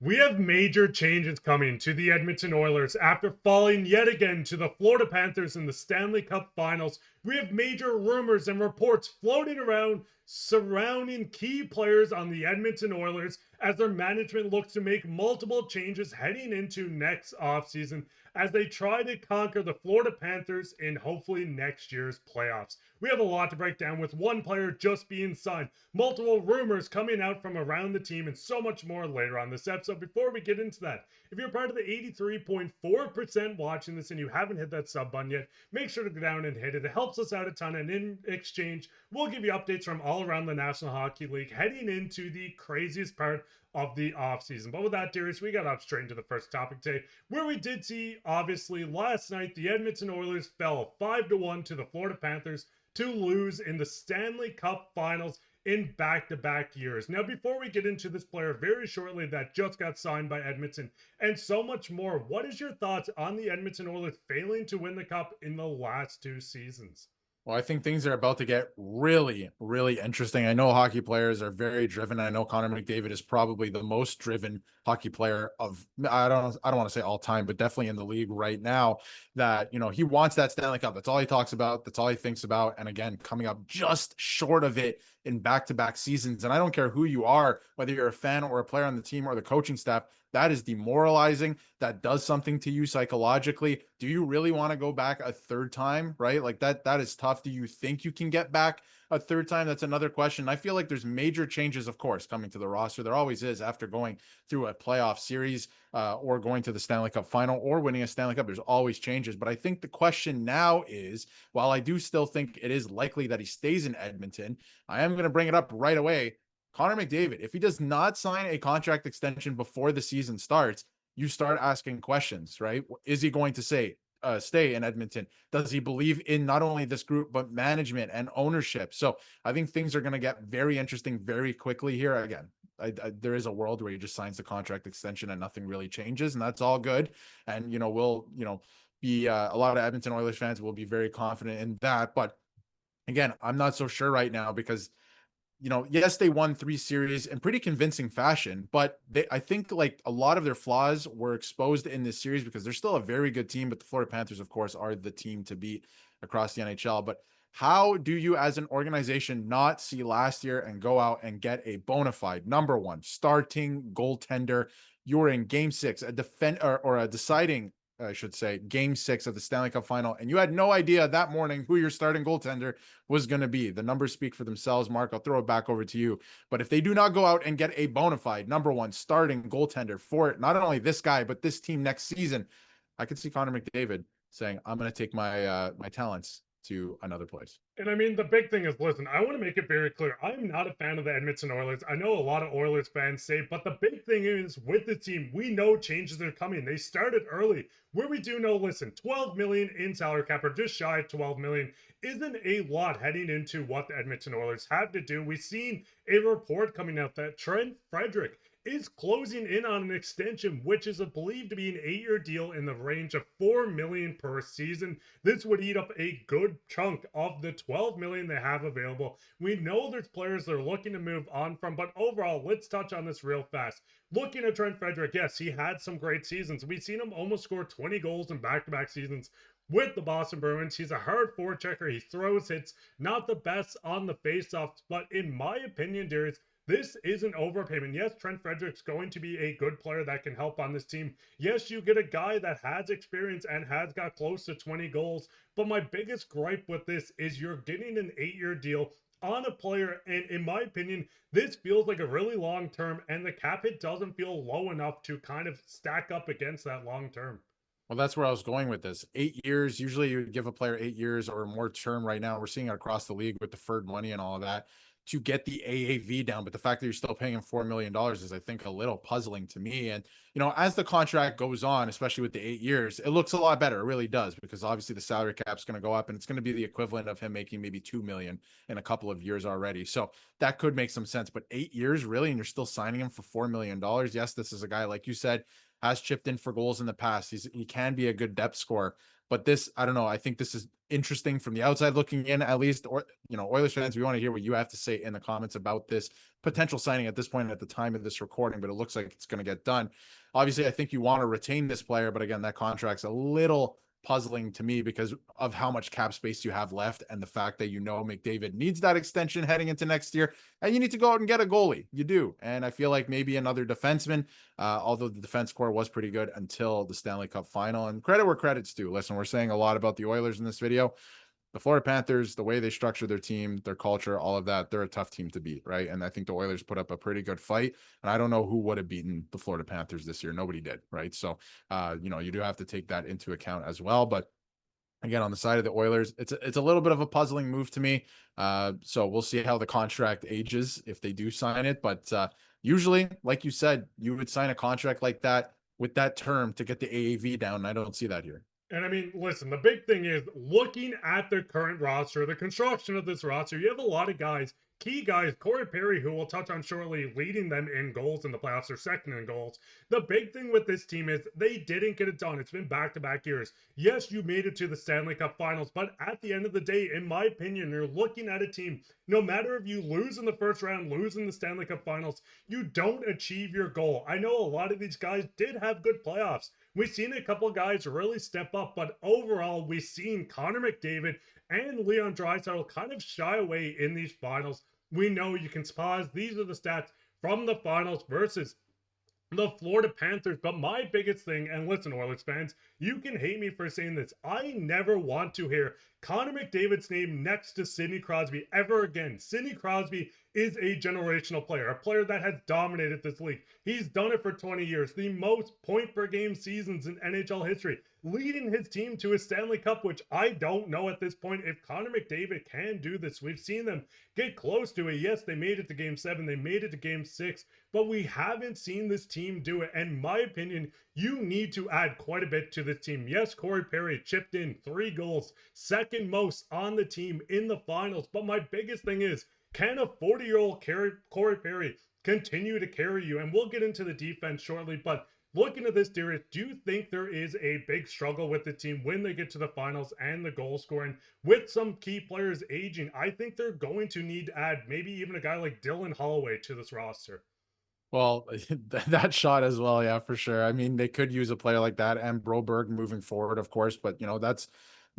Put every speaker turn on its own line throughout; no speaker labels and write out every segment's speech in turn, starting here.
We have major changes coming to the Edmonton Oilers after falling yet again to the Florida Panthers in the Stanley Cup Finals. We have major rumors and reports floating around surrounding key players on the Edmonton Oilers as their management looks to make multiple changes heading into next offseason as they try to conquer the Florida Panthers in hopefully next year's playoffs. We have a lot to break down with one player just being signed, multiple rumors coming out from around the team, and so much more later on this episode. Before we get into that, if you're part of the 83.4% watching this and you haven't hit that sub button yet, make sure to go down and hit it. It helps us out a ton. And in exchange, we'll give you updates from all around the National Hockey League heading into the craziest part of the offseason. But with that, Darius, we got up straight into the first topic today, where we did see, obviously, last night, the Edmonton Oilers fell 5-1 to the Florida Panthers to lose in the Stanley Cup Finals in back-to-back years. Now, before we get into this player very shortly that just got signed by Edmonton and so much more, what is your thoughts on the Edmonton Oilers failing to win the Cup in the last two seasons?
Well, I think things are about to get really, really interesting. I know hockey players are very driven. I know Connor McDavid is probably the most driven hockey player of I don't want to say all time, but definitely in the league right now. That he wants that Stanley Cup. That's all he talks about. That's all he thinks about. And again, coming up just short of it in back-to-back seasons. And I don't care who you are, whether you're a fan or a player on the team or the coaching staff. That is demoralizing. That does something to you psychologically. Do you really want to go back a third time? Right? Like that is tough. Do you think you can get back a third time? That's another question. I feel like there's major changes, of course, coming to the roster. There always is after going through a playoff series or going to the Stanley Cup final or winning a Stanley Cup. There's always changes. But I think the question now is, while I do still think it is likely that he stays in Edmonton, I am going to bring it up right away. Connor McDavid, if he does not sign a contract extension before the season starts, you start asking questions, right? Is he going to stay in Edmonton? Does he believe in not only this group, but management and ownership? So I think things are going to get very interesting very quickly here. Again, there is a world where he just signs the contract extension and nothing really changes, and that's all good. And, we'll, be a lot of Edmonton Oilers fans will be very confident in that. But again, I'm not so sure right now because yes, they won 3 series in pretty convincing fashion, but I think like a lot of their flaws were exposed in this series because they're still a very good team, but the Florida Panthers, of course, are the team to beat across the NHL. But how do you as an organization not see last year and go out and get a bona fide number one starting goaltender? You're in game 6, a or a deciding, I should say, game 6 of the Stanley Cup final. And you had no idea that morning who your starting goaltender was going to be. The numbers speak for themselves. Mark, I'll throw it back over to you. But if they do not go out and get a bona fide number one starting goaltender for not only this guy, but this team next season, I could see Connor McDavid saying, I'm going to take my talents to another place.
And I mean, the big thing is, listen, I want to make it very clear. I'm not a fan of the Edmonton Oilers. I know a lot of Oilers fans say, but the big thing is with the team, we know changes are coming. They started early. Where we do know, listen, 12 million in salary cap, or just shy of 12 million, isn't a lot heading into what the Edmonton Oilers have to do. We've seen a report coming out that Trent Frederic is closing in on an extension, which is believed to be an 8-year deal in the range of $4 million per season. This would eat up a good chunk of the $12 million they have available. We know there's players they're looking to move on from, but overall, let's touch on this real fast. Looking at Trent Frederic, yes, he had some great seasons. We've seen him almost score 20 goals in back-to-back seasons with the Boston Bruins. He's a hard forechecker. He throws hits, not the best on the faceoffs, but in my opinion, Darius, this is an overpayment. Yes, Trent Frederic's going to be a good player that can help on this team. Yes, you get a guy that has experience and has got close to 20 goals. But my biggest gripe with this is you're getting an 8-year deal on a player. And in my opinion, this feels like a really long term, and the cap hit doesn't feel low enough to kind of stack up against that long term.
Well, that's where I was going with this. 8 years. Usually you would give a player 8 years or more term right now. We're seeing it across the league with deferred money and all of that to get the AAV down. But the fact that you're still paying him $4 million is, I think, a little puzzling to me. And, as the contract goes on, especially with the 8 years, it looks a lot better. It really does, because obviously the salary cap's going to go up and it's going to be the equivalent of him making maybe $2 million in a couple of years already. So that could make some sense. But 8 years, really? And you're still signing him for $4 million? Yes, this is a guy, like you said, has chipped in for goals in the past. He can be a good depth scorer. But this, I don't know. I think this is interesting from the outside looking in, at least. Or, Oilers fans, we want to hear what you have to say in the comments about this potential signing at this point at the time of this recording, but it looks like it's going to get done. Obviously, I think you want to retain this player, but again, that contract's a little puzzling to me because of how much cap space you have left and the fact that McDavid needs that extension heading into next year, and you need to go out and get a goalie. You do. And I feel like maybe another defenseman, although the defense core was pretty good until the Stanley Cup final. And credit where credit's due. Listen, we're saying a lot about the Oilers in this video. The Florida Panthers, the way they structure their team, their culture, all of that, they're a tough team to beat, right? And I think the Oilers put up a pretty good fight. And I don't know who would have beaten the Florida Panthers this year. Nobody did, right? So, you do have to take that into account as well. But again, on the side of the Oilers, it's a little bit of a puzzling move to me. So we'll see how the contract ages if they do sign it. But usually, like you said, you would sign a contract like that with that term to get the AAV down. And I don't see that here.
And I mean, listen, the big thing is looking at the current roster, the construction of this roster, you have a lot of guys, key guys, Corey Perry, who we'll touch on shortly, leading them in goals in the playoffs, or second in goals. The big thing with this team is they didn't get it done. It's been back-to-back years. Yes, you made it to the Stanley Cup finals, but at the end of the day, in my opinion, you're looking at a team, no matter if you lose in the first round, lose in the Stanley Cup finals, you don't achieve your goal. I know a lot of these guys did have good playoffs. We've seen a couple guys really step up, but overall, we've seen Connor McDavid and Leon Draisaitl kind of shy away in these finals. We know you can pause. These are the stats from the finals versus the Florida Panthers. But my biggest thing, and listen, Oilers fans, you can hate me for saying this, I never want to hear Connor McDavid's name next to Sidney Crosby ever again. Sidney Crosby is a generational player, a player that has dominated this league. He's done it for 20 years, the most point per game seasons in NHL history, leading his team to a Stanley Cup, which I don't know at this point if Connor McDavid can do this. We've seen them get close to it. Yes, they made it to Game 7, they made it to Game 6, but we haven't seen this team do it. And in my opinion, you need to add quite a bit to this team. Yes, Corey Perry chipped in 3 goals, second most on the team in the finals. But my biggest thing is, can a 40-year-old Corey Perry continue to carry you? And we'll get into the defense shortly, but looking at this, Darius, do you think there is a big struggle with the team when they get to the finals and the goal scoring with some key players aging? I think they're going to need to add maybe even a guy like Dylan Holloway to this roster.
Well, that shot as well, yeah, for sure. I mean, they could use a player like that and Broberg moving forward, of course, but that's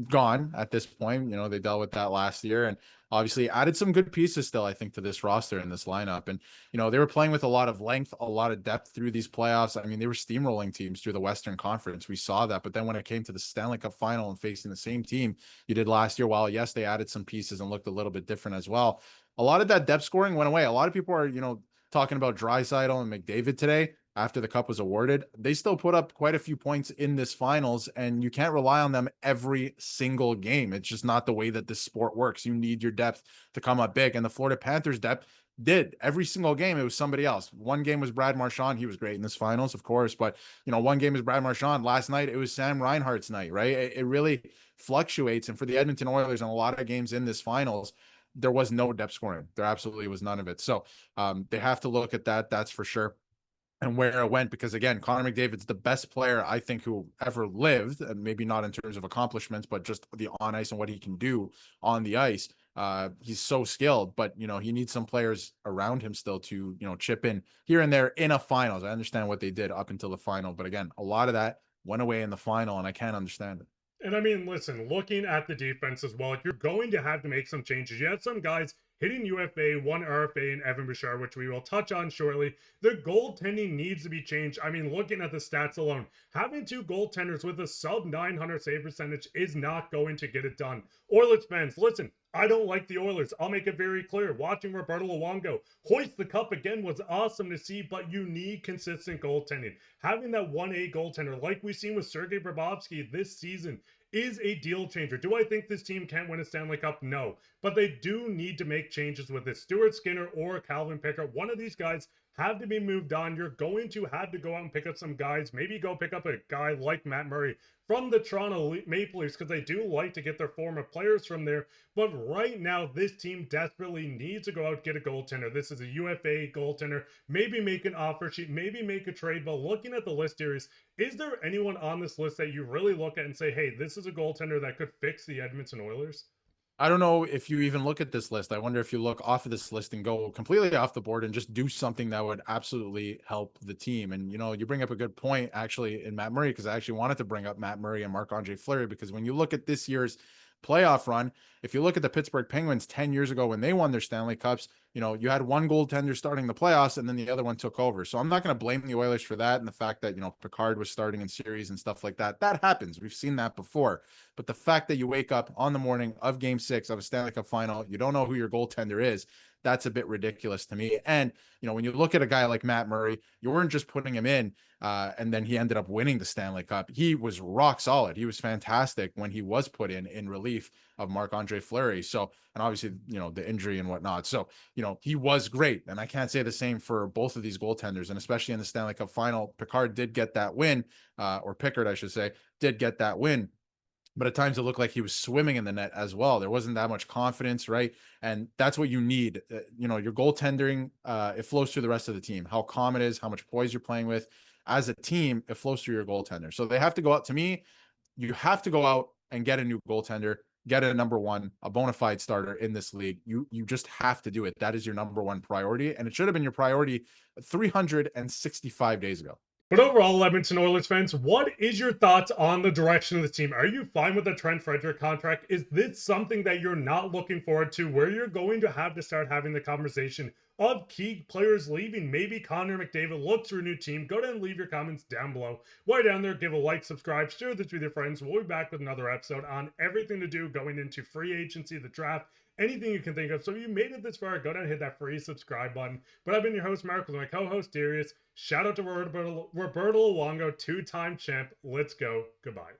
gone at this point. They dealt with that last year and obviously added some good pieces still, I think, to this roster and this lineup. And, they were playing with a lot of length, a lot of depth through these playoffs. I mean, they were steamrolling teams through the Western Conference. We saw that. But then when it came to the Stanley Cup final and facing the same team you did last year, while yes, they added some pieces and looked a little bit different as well, a lot of that depth scoring went away. A lot of people are, talking about Draisaitl and McDavid today after the cup was awarded. They still put up quite a few points in this finals, and you can't rely on them every single game. It's just not the way that this sport works. You need your depth to come up big, and the Florida Panthers depth did. Every single game it was somebody else. One game was Brad Marchand. He was great in this finals, of course, but one game is Brad Marchand. Last night it was Sam Reinhart's night, right? It really fluctuates, and for the Edmonton Oilers and a lot of games in this finals, there was no depth scoring. There absolutely was none of it. So they have to look at that. That's for sure. And where it went, because again, Connor McDavid's the best player I think who ever lived, and maybe not in terms of accomplishments, but just the on ice and what he can do on the ice. He's so skilled, but he needs some players around him still to chip in here and there in a finals. I understand what they did up until the final, but again, a lot of that went away in the final, and I can't understand it.
And I mean, listen, looking at the defense as well, you're going to have to make some changes. You had some guys hitting UFA, one RFA, and Evan Bouchard, which we will touch on shortly. The goaltending needs to be changed. I mean, looking at the stats alone, having 2 goaltenders with a sub 900 save percentage is not going to get it done. Oilers fans, listen, I don't like the Oilers. I'll make it very clear. Watching Roberto Luongo hoist the cup again was awesome to see, but you need consistent goaltending. Having that 1A goaltender, like we've seen with Sergei Bobrovsky this season, is a deal changer. Do I think this team can't win a Stanley Cup? No. But they do need to make changes with it. Stuart Skinner or Calvin Pickard, one of these guys have to be moved on. You're going to have to go out and pick up some guys. Maybe go pick up a guy like Matt Murray from the Toronto Maple Leafs, because they do like to get their former players from there. But right now, this team desperately needs to go out and get a goaltender. This is a UFA goaltender. Maybe make an offer sheet, maybe make a trade. But looking at the list here, is there anyone on this list that you really look at and say, hey, this is a goaltender that could fix the Edmonton Oilers?
I don't know if you even look at this list. I wonder if you look off of this list and go completely off the board and just do something that would absolutely help the team. And, you bring up a good point actually in Matt Murray, because I actually wanted to bring up Matt Murray and Marc-Andre Fleury, because when you look at this year's playoff run, if you look at the Pittsburgh Penguins 10 years ago when they won their Stanley Cups, you had one goaltender starting the playoffs and then the other one took over. So I'm not going to blame the Oilers for that. And the fact that, Picard was starting in series and stuff like that, that happens. We've seen that before. But the fact that you wake up on the morning of Game 6 of a Stanley Cup final, you don't know who your goaltender is, that's a bit ridiculous to me. And, when you look at a guy like Matt Murray, you weren't just putting him in and then he ended up winning the Stanley Cup. He was rock solid. He was fantastic when he was put in relief of Marc-Andre Fleury. So, and obviously, the injury and whatnot. So, he was great. And I can't say the same for both of these goaltenders. And especially in the Stanley Cup final, Picard did get that win, or Pickard, I should say, did get that win. But at times it looked like he was swimming in the net as well. There wasn't that much confidence, right? And that's what you need. Your goaltending, it flows through the rest of the team. How calm it is, how much poise you're playing with. As a team, it flows through your goaltender. So they have to go out. To me, you have to go out and get a new goaltender, get a number one, a bona fide starter in this league. You just have to do it. That is your number one priority. And it should have been your priority 365 days ago.
But overall, Edmonton Oilers fans, what is your thoughts on the direction of the team? Are you fine with the Trent Frederic contract? Is this something that you're not looking forward to, where you're going to have to start having the conversation of key players leaving? Maybe Connor McDavid looks for a new team. Go down and leave your comments down below. While down there, give a like, subscribe, share this with your friends. We'll be back with another episode on everything to do going into free agency, the draft, anything you can think of. So if you made it this far, go down and hit that free subscribe button. But I've been your host, Mark, with my co-host, Darius. Shout out to Roberto Luongo, two-time champ. Let's go. Goodbye.